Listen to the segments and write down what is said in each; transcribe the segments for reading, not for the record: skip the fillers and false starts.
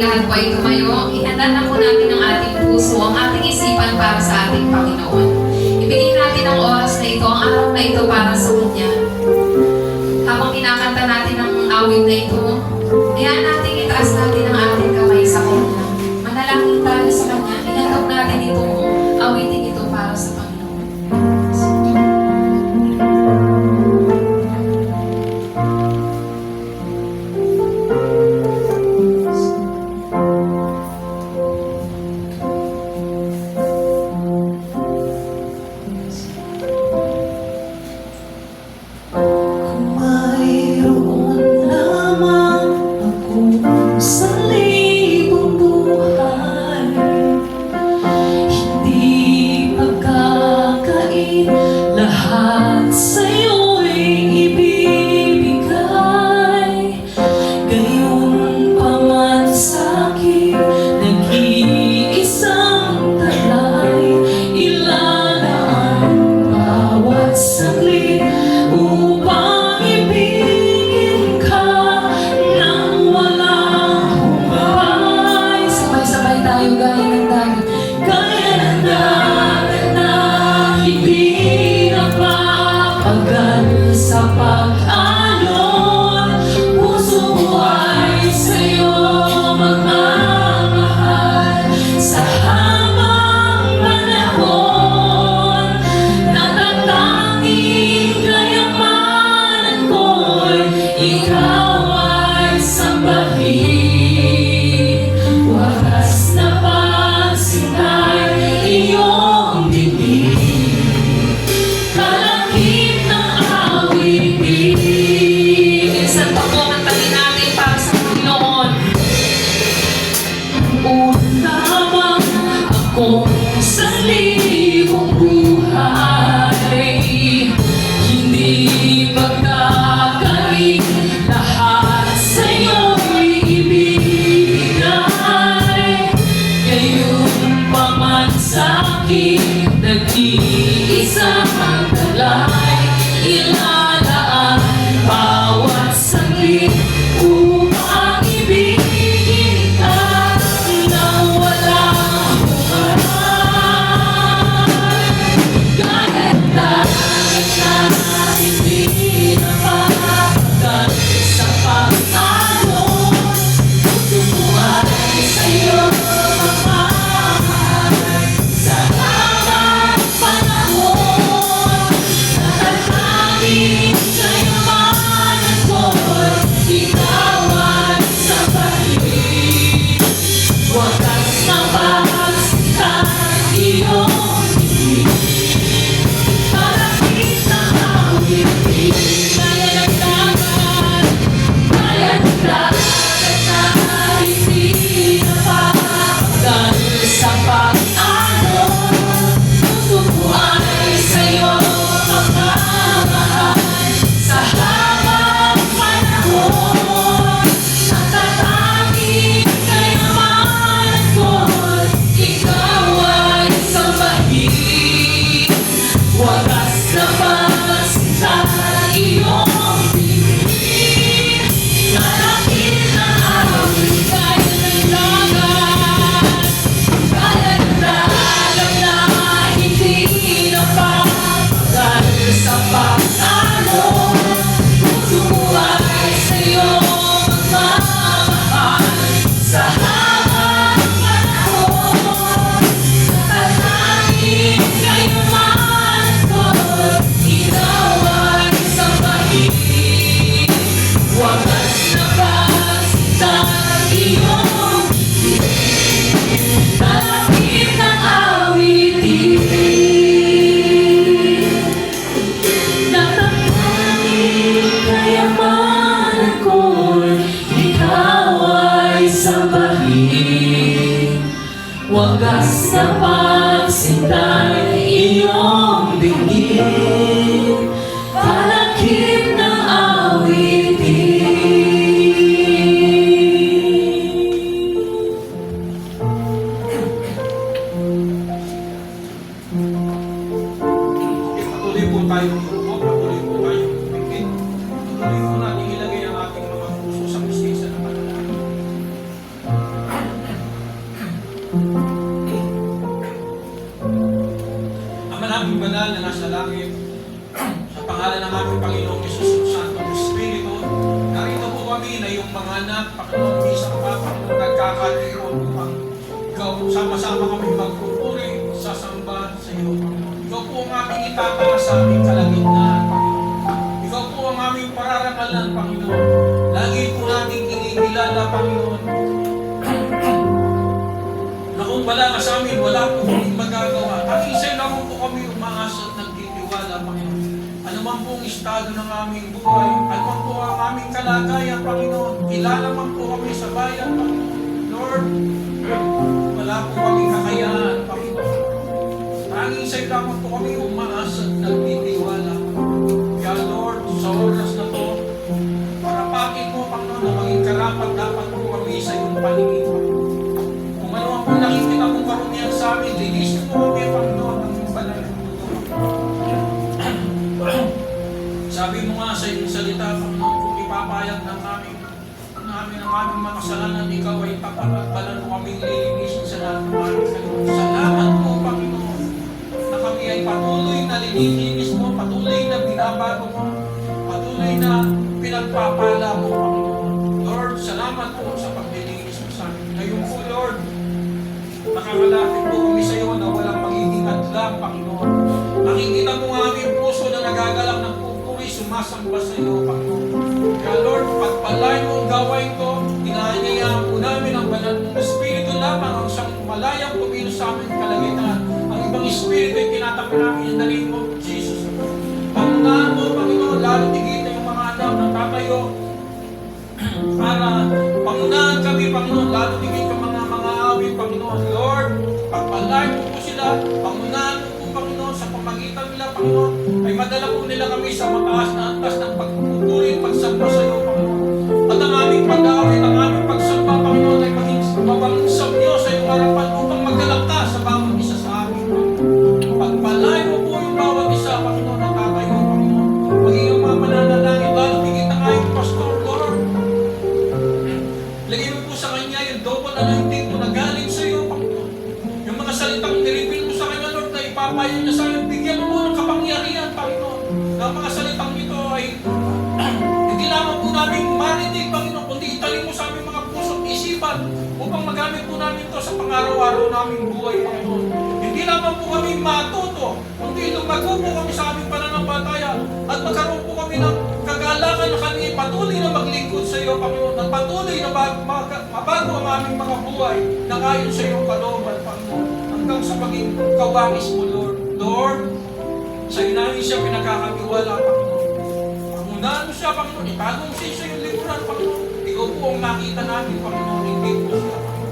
ating lahat po ay tumayo. Ihanda na po natin ang ating puso, ang ating isipan para sa ating Panginoon. Ibigay natin ang oras na ito, ang araw na ito para sa Kanya. Habang kinakanta natin ang awit na ito, hayaan natin itaas natin ang ating kamay sa Kanya. Manalangin tayo sa Kanya. Ihandog natin itong awitin ito para sa Panginoon. Wagas na pagsintay iyong bigin, kalakip ng Patuloy po tayong umupo, patuloy po tayong umingit. Patuloy po natin ilagay ang ating mga puso sa kusisa ng panalangin. na nasa langit, sa pangalan ng aming Panginoong Yesus Santong Espiritu, narito po kami na yung mga anak, Panginoon, isang pa, Panginoon, nagkakaliron upang ikaw, sama-sama kami magpupuri, sasamba sa iyo, Panginoon. Ikaw po ang aming itataas sa aming kalagitnaan, Panginoon. Ikaw po ang aming pararamalan, Panginoon. Lagi po namin kinikilala, Panginoon, na kung wala ka sa amin, wala po kaming magagawa. Tanging sa'yo lamang po kami umaasa at nagtitiwala, Panginoon. Ano man pong estado ng aming buhay, ano man po ang aming kalagayan, Panginoon, kilala man po kami sa bayan, Panginoon. Lord, wala po kaming kakayahan, Panginoon. Tanging sa'yo lamang po kami umaasa at nagtitiwala. Kaya Lord, sa oras na to, parapatin mo, Panginoon, na maging karapat dapat po kami sa iyong paningin, Panginoon. Kung ano ang nakikita mong karunihan sa amin, linisin mo kami, Panginoon, ng iyong banal na mundo. Sabi mo nga sa iyong salita, Panginoon, kung ipapayag ng namin ang aming mga kasalanan, ikaw ay tapat at banal mo kaming lilinisin sa lahat ng aming kalooban. Salamat po, Panginoon, na kami ay patuloy na linilinis mo, patuloy na binabago mo, patuloy na pinagpapala mo, Panginoon. Lord, salamat po sa paglilinis mo sa amin. Ngayon po, Lord, nakakalapit po kami sa iyo na walang magiging adlang, Panginoon. Nakikita mo ang aming puso na nagagalang ng pupuri, sumasamba sa iyo, Panginoon. Kaya Lord, pagpalain mo ang gawain ko, inaanyayaan po namin ang banal mong Espiritu lamang ang siyang malayang pumilos sa aming kalagitnaan. Ang ibang Espiritu ay tinatapo namin in the name of Jesus. Pangunahan mo, Panginoon, lalo tigitan yung mga anak na tatayo para pangunahan kami, Panginoon, lalo tigit ka mga awit, Panginoon. Lord, pagpalain mo po sila, pangunahan mo po, Panginoon, sa pamagitan nila, Panginoon, ay madala po nila kami sa mataas na antas ng pagpupuri, pagsamba sa iyo, Panginoon. At ang aming pag-awit, ang aming pagsamba, Panginoon, ay maging mabangsam niyo sa iyong harapan upang magdalak ka sa bawat isa sa amin, Panginoon. Pagpalain mo po yung bawat isa, Panginoon, na tatayo, Panginoon. Maging ang mga mananalangin, lalo tigit ang aming pastor, Lord. Lagay mo po sa kanya yung double anointing mo na galing sa iyo, Panginoon. Yung mga salitang niripil mo sa kanya, Lord, na ipapayo niya sa iyo, bigyan mo ng kapangyarihan, Panginoon. Na ang mga salitang ito ay hindi lamang po namin marinig, Panginoon, kundi italim mo sa aming mga puso at isipan upang magamit po namin ito sa pang-araw-araw naming buhay, Panginoon. Hindi lamang po kami matuto, kundi lumago po kami sa aming pananampalataya at magkaroon po kami ng kagalakan na kami patuloy na maglingkod sa iyo, Panginoon, na patuloy na mabago ang aming mga buhay na ayon sa iyong kalooban, Panginoon, hanggang sa maging kawangis mo, Lord. Lord, sa iyo namin siya pinagkakatiwala, Panginoon. Pangunahan mo siya, Panginoon, itagong siya sa iyong liburan, Panginoon. Ikaw po ang nakita namin, Panginoon, hindi po siya, Panginoon.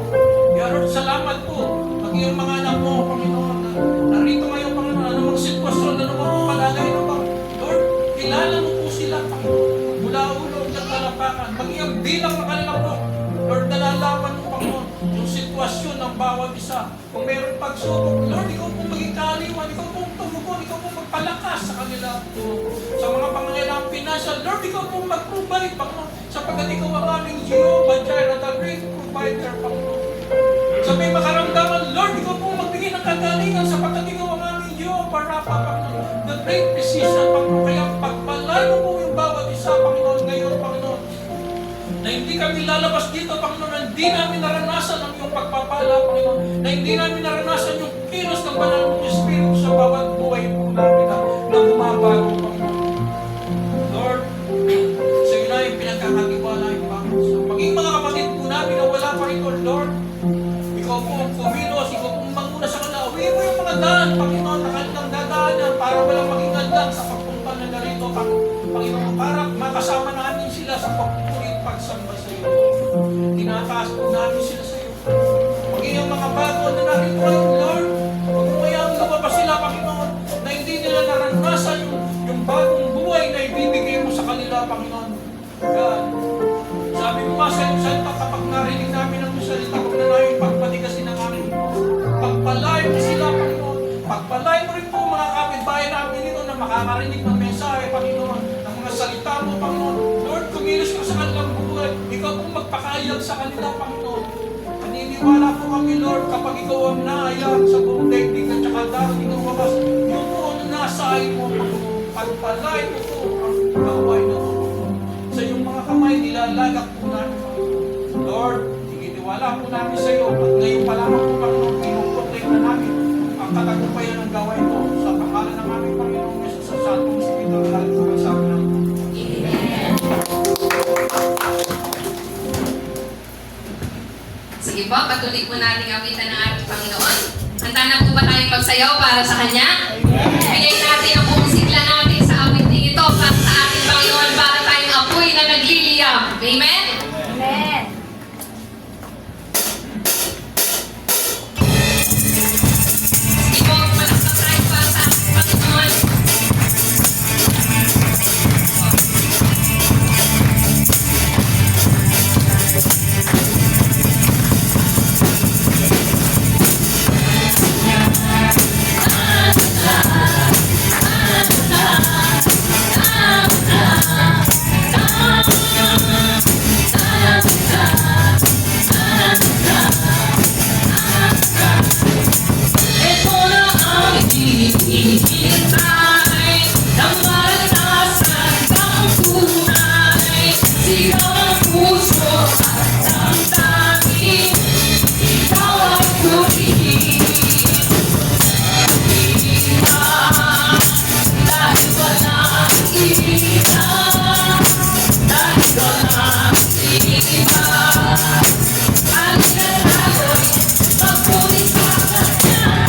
Kaya Lord, salamat po, maging ang mga anak mo, Panginoon, na narito ngayon, Panginoon, anumang sitwasyon, anumang palagay na ba, Lord, kilala mo po sila, Panginoon, mula ulo hanggang talapakan, maging ang bilang ng kanilang Lord, Lord, nalalaman mo, Panginoon, yung sitwasyon ng bawat isa. Kung mayroong pagsubok, Lord, ikaw po maging kaaliwan, ikaw po tumugon, ikaw po magpalakas sa kanila. Sa mga pangangailangang pinasal, Lord, ikaw po mag-provide, Panginoon, sapagkat ikaw ang aming Jehovah Jireh, the great provider, Panginoon. Sa may makaramdaman, Lord, ikaw po magbigay ng kagalingan sapagkat ikaw ang aming Jehovah Rapha, Panginoon, the great physician, Panginoon. Kaya pagpalay mo po yung bawat isa, Panginoon, ngayon, Panginoon, na hindi kami lalabas dito, Panginoon, na hindi namin naranasan ang iyong pagpapala, Panginoon, na hindi namin naranasan yung kilos ng banal mong Espiritu sa bawat buhay po namin na bumabago, Panginoon. Lord, sa iyo na yung pinagkakatiwala yung Panginoon. So, maging mga kapatid po namin na wala pa rito, Lord, ikaw po ang kumilos, ikaw po ang manguna sa kanila. Uwi mo yung mga daan, Panginoon, na kanilang dadaanan para walang maging hadlang sa pagpunta na narito, Panginoon, para makasama namin sila sa pagpupuri at pagsamba sa iyo. Tinataas po namin sila sa iyo. Maging ang mga bago na narito ngayon, Lord, huwag mo mayang lumabas sila, Panginoon, na hindi nila naranasan yung bagong buhay na ibibigay mo sa kanila, Panginoon. God, sabi mo nga sa iyong salita, kapag narinig namin ang iyong salita, huwag na namin pagpatigasin ng aming pagpalay mo sila, Panginoon. Pagpalay mo rin po mga kapitbahay namin dito na makakarinig ng mensahe, Panginoon, ng mga salita mo, Panginoon. Lord, kumilos ka sa kanilang buhay. Ikaw po magpakayag sa kanila, Panginoon. Naniniwala po kami, Lord, kapag ikaw ang nahayag sa buong daigdig at saka darating ang wakas, yun po ang nasa pagpalain mo, Panginoon. Pagpalain mo po ang gawain na ito. Sa iyong mga kamay, nilalagak po namin, Panginoon. Lord, iginiwala po namin sa iyo. At ngayon pa lamang po, Panginoon, pinuprotect na namin ang katagumpayan ng gawain ito. Sa pangalan ng aming Panginoon Jesus, sa Santong Espiritu, lahat po ang sabi ng Sige po, patuloy po natin awitan ng ating Panginoon. Handa na po ba tayong magsayaw para sa Kanya? Bigay natin ang buong sigla natin sa awiting ito para sa ating Panginoon, para tayong apoy na nagliliyam. Amen? Amen. Sige po, malakas tayo para sa ating Panginoon. Ito na ang hinihintay ng maranasan kang tunay. Sigaw ang puso at damdamin, ikaw ay purihin. Iba, dahil walang iba, dahil walang iba. Ang inalagoy, magpuri sa Kanya.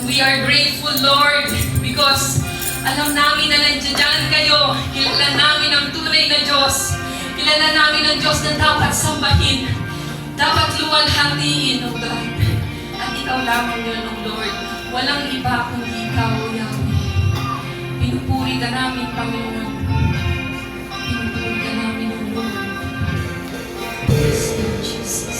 We are grateful, Lord, because alam namin na nandiyan kayo. Kilala namin ang tunay na Diyos. Kilala namin ang Diyos na dapat sambahin, dapat luwalhatiin, O God. At ikaw lamang yun, O Lord. Walang iba kundi ikaw, O Yahweh. Pinupuri ka namin, Panginoon. Pinupuri ka namin, O Lord. Yes, Lord Jesus.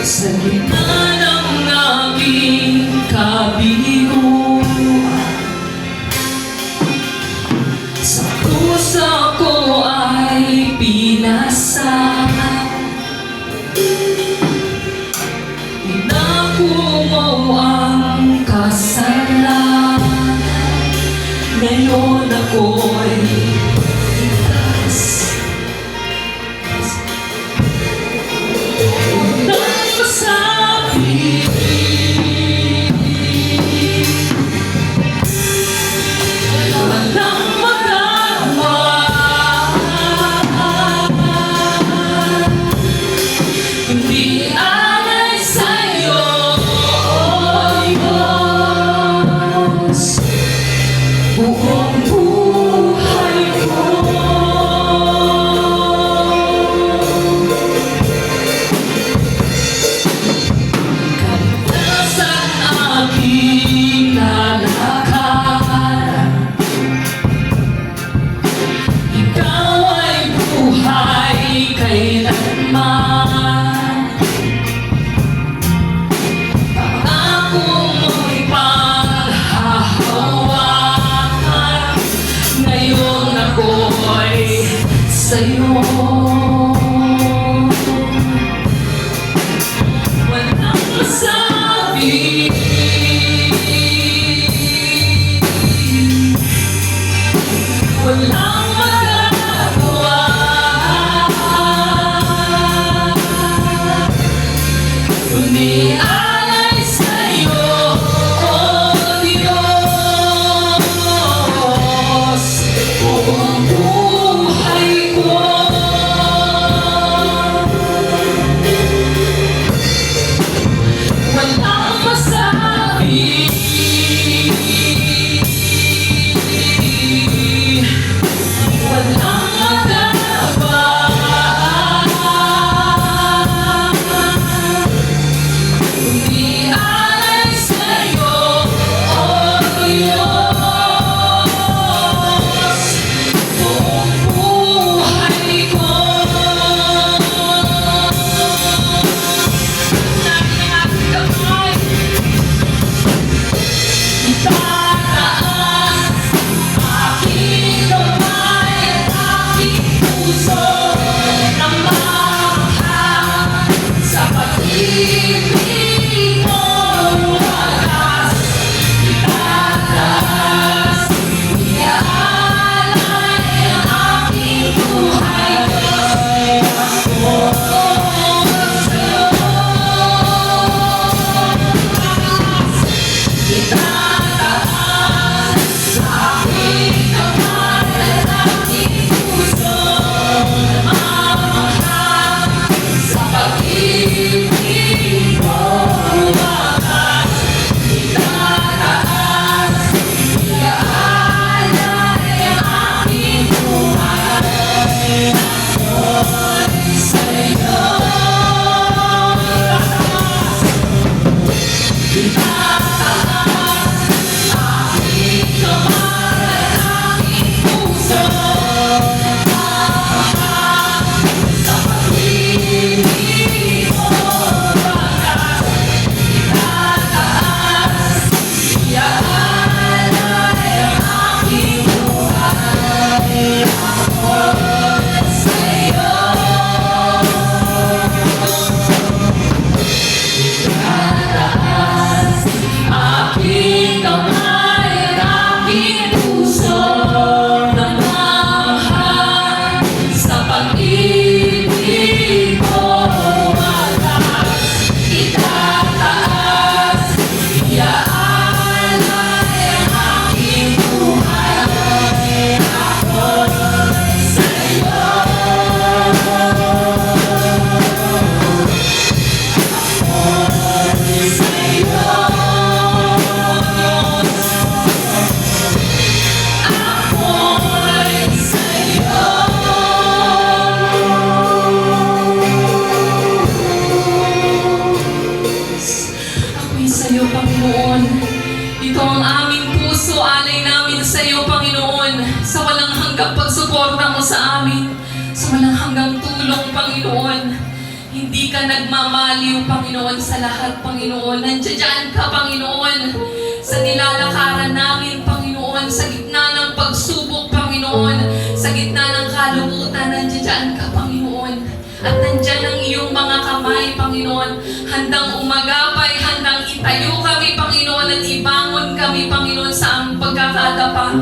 Sa gitna ng aking kabiguan, sa puso ko ay pinasa. Inako mo ang kasalanan, ngayon ako'y ligtas. Sabi, walang magawa, kundi alay sa'yo, Diyos, buong buhay ko. Kailanman pangako mo'y panghahawakan, ngayon ako'y sa'yo. Walang masabi, walang magagawa, kundi alay sa'yo, O Diyos, buong buhay ko. Walang masabi, patuloy kang pagsuporta mo sa amin. Sa walang hanggang tulong, Panginoon. Hindi ka nagmamaliw, Panginoon, sa lahat, Panginoon. Nandiyan ka, Panginoon, sa nilalakaran namin, Panginoon, sa gitna ng pagsubok, Panginoon, sa gitna ng kalungkutan, nandiyan ka, Panginoon. At nandiyan ang iyong mga kamay, Panginoon, handang umagapay, handang itayo kami, Panginoon, at ibangon kami, Panginoon, sa aming pagkakadapa.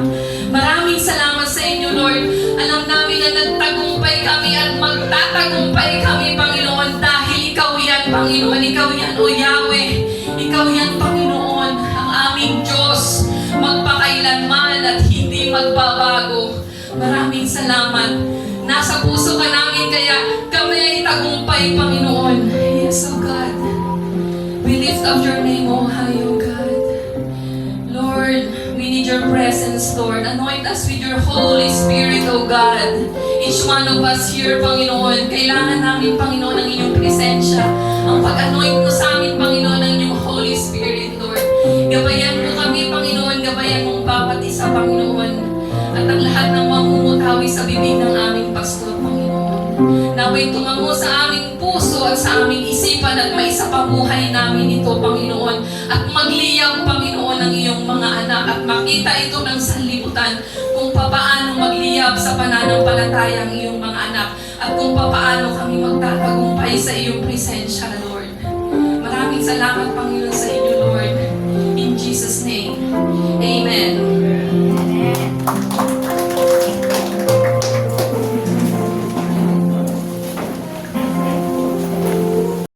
Maraming salamat sa inyo, Lord. Alam namin na nagtagumpay kami at magtatagumpay kami, Panginoon, dahil Ikaw yan, Panginoon. Ikaw yan, O Yahweh. Ikaw yan, Panginoon, ang aming Diyos, magpakailanman at hindi magbabago. Maraming salamat. Nasa puso ka namin, kaya kami ay tagumpay, Panginoon. Yes, O God. We lift up your name, O high, O God. Lord, we need your presence, Lord. Anoint us with your Holy Spirit, O God. Each one of us here, Panginoon, kailangan namin, Panginoon, ang inyong presensya. Ang pag-anoint mo sa amin, Panginoon, ng inyong Holy Spirit, Lord. Gabayan mo kami, Panginoon. Gabayan mong bawat isa, Panginoon. At ang lahat ng mamumutawi sa bibig ng aming pastor, Panginoon. Naway tumango sa aming puso at sa aming isipan at may sa pamuhay namin ito, Panginoon. At magliyab, Panginoon, ang iyong mga anak at makita ito ng sanlibutan kung papaano magliyab sa pananampalataya ang iyong mga anak at kung papaano kami magtatagumpay sa iyong presensya, Lord. Maraming salamat, Panginoon, sa iyo.